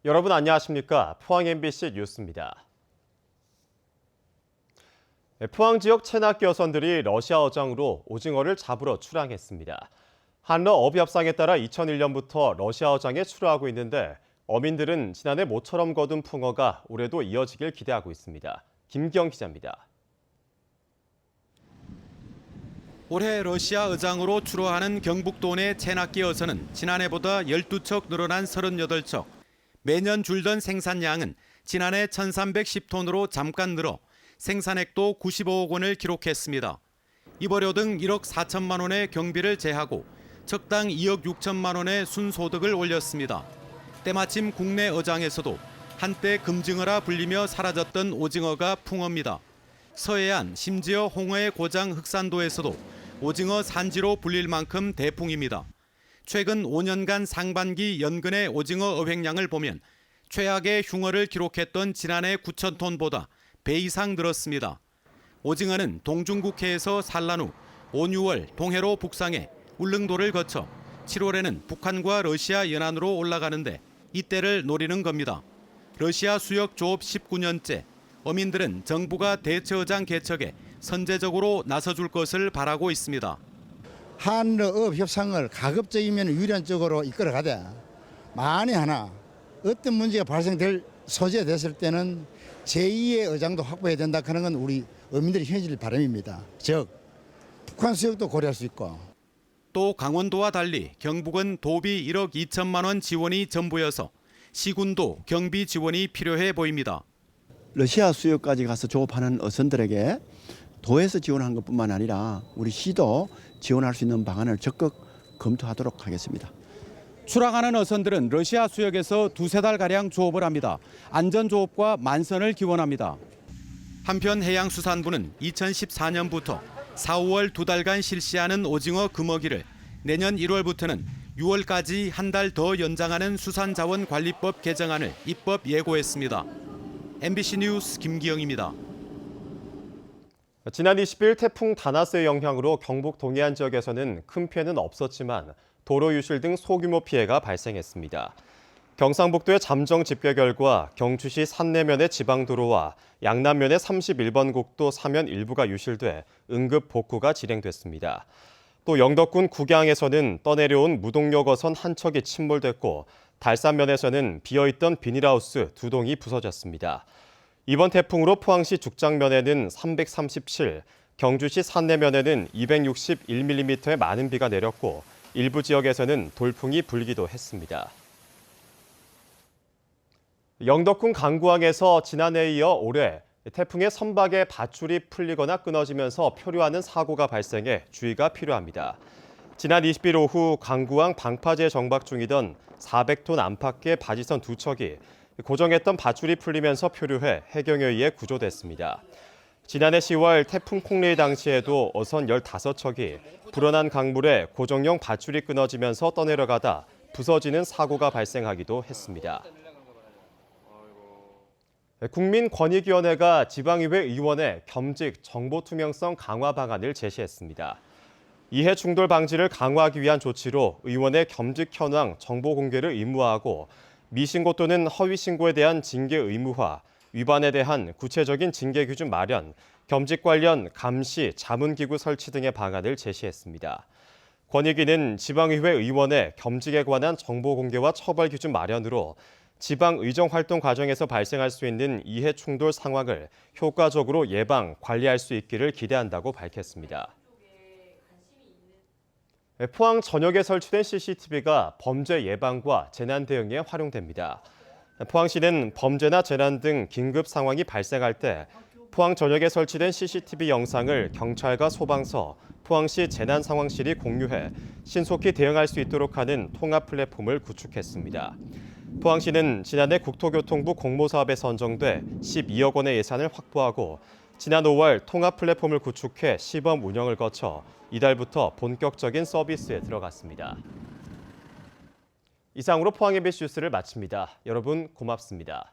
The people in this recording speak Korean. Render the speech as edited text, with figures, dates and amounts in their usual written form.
여러분 안녕하십니까? 포항 MBC 뉴스입니다. 포항 지역 체납기 어선들이 러시아 어장으로 오징어를 잡으러 출항했습니다. 한러 어업협상에 따라 2001년부터 러시아 어장에 출하하고 있는데 어민들은 지난해 모처럼 거둔 풍어가 올해도 이어지길 기대하고 있습니다. 김기영 기자입니다. 올해 러시아 어장으로 출하하는 경북도 내 체납기 어선은 지난해보다 12척 늘어난 38척. 매년 줄던 생산량은 지난해 1,310톤으로 잠깐 늘어 생산액도 95억 원을 기록했습니다. 입어료 등 1억 4천만 원의 경비를 제하고 척당 2억 6천만 원의 순소득을 올렸습니다. 때마침 국내 어장에서도 한때 금징어라 불리며 사라졌던 오징어가 풍어입니다. 서해안 심지어 홍어의 고장 흑산도에서도 오징어 산지로 불릴 만큼 대풍입니다. 최근 5년간 상반기 연근의 오징어 어획량을 보면 최악의 흉어를 기록했던 지난해 9천 톤보다 배 이상 늘었습니다. 오징어는 동중국해에서 산란 후 5, 6월 동해로 북상해 울릉도를 거쳐 7월에는 북한과 러시아 연안으로 올라가는데 이때를 노리는 겁니다. 러시아 수역 조업 19년째, 어민들은 정부가 대체어장 개척에 선제적으로 나서줄 것을 바라고 있습니다. 한러업 협상을 가급적이면 유연적으로 이끌어가되 만에 하나 어떤 문제가 발생될 소지가 됐을 때는 제2의 어장도 확보해야 된다 하는 건 우리 어민들의 현실 바람입니다. 즉 북한 수역도 고려할 수 있고. 또 강원도와 달리 경북은 도비 1억 2천만 원 지원이 전부여서 시군도 경비 지원이 필요해 보입니다. 러시아 수역까지 가서 조업하는 어선들에게 도에서 지원하는 것뿐만 아니라 우리 시도 지원할 수 있는 방안을 적극 검토하도록 하겠습니다. 출항하는 어선들은 러시아 수역에서 두세 달가량 조업을 합니다. 안전조업과 만선을 기원합니다. 한편 해양수산부는 2014년부터 4, 5월 2달간 실시하는 오징어 금어기를 내년 1월부터는 6월까지 한 달 더 연장하는 수산자원관리법 개정안을 입법 예고했습니다. MBC 뉴스 김기영입니다. 지난 20일 태풍 다나스의 영향으로 경북 동해안 지역에서는 큰 피해는 없었지만 도로 유실 등 소규모 피해가 발생했습니다. 경상북도의 잠정 집계 결과 경주시 산내면의 지방도로와 양남면의 31번 국도 사면 일부가 유실돼 응급 복구가 진행됐습니다. 또 영덕군 국양에서는 떠내려온 무동력 어선 한 척이 침몰됐고 달산면에서는 비어있던 비닐하우스 2동이 부서졌습니다. 이번 태풍으로 포항시 죽장면에는 337, 경주시 산내면에는 261mm의 많은 비가 내렸고 일부 지역에서는 돌풍이 불기도 했습니다. 영덕군 강구항에서 지난해에 이어 올해 태풍의 선박에 밧줄이 풀리거나 끊어지면서 표류하는 사고가 발생해 주의가 필요합니다. 지난 20일 오후 강구항 방파제 정박 중이던 400톤 안팎의 바지선 2척이 고정했던 밧줄이 풀리면서 표류해 해경에 의해 구조됐습니다. 지난해 10월 태풍 콩레이 당시에도 어선 15척이 불어난 강물에 고정용 밧줄이 끊어지면서 떠내려가다 부서지는 사고가 발생하기도 했습니다. 국민권익위원회가 지방의회 의원의 겸직 정보 투명성 강화 방안을 제시했습니다. 이해 충돌 방지를 강화하기 위한 조치로 의원의 겸직 현황 정보 공개를 의무화하고 미신고 또는 허위 신고에 대한 징계 의무화, 위반에 대한 구체적인 징계 기준 마련, 겸직 관련 감시, 자문기구 설치 등의 방안을 제시했습니다. 권익위는 지방의회 의원의 겸직에 관한 정보 공개와 처벌 기준 마련으로 지방 의정 활동 과정에서 발생할 수 있는 이해 충돌 상황을 효과적으로 예방, 관리할 수 있기를 기대한다고 밝혔습니다. 포항 전역에 설치된 CCTV가 범죄 예방과 재난 대응에 활용됩니다. 포항시는 범죄나 재난 등 긴급 상황이 발생할 때 포항 전역에 설치된 CCTV 영상을 경찰과 소방서, 포항시 재난상황실이 공유해 신속히 대응할 수 있도록 하는 통합 플랫폼을 구축했습니다. 포항시는 지난해 국토교통부 공모사업에 선정돼 12억 원의 예산을 확보하고 지난 5월 통합 플랫폼을 구축해 시범 운영을 거쳐 이달부터 본격적인 서비스에 들어갔습니다. 이상으로 포항 MBC 뉴스를 마칩니다. 여러분 고맙습니다.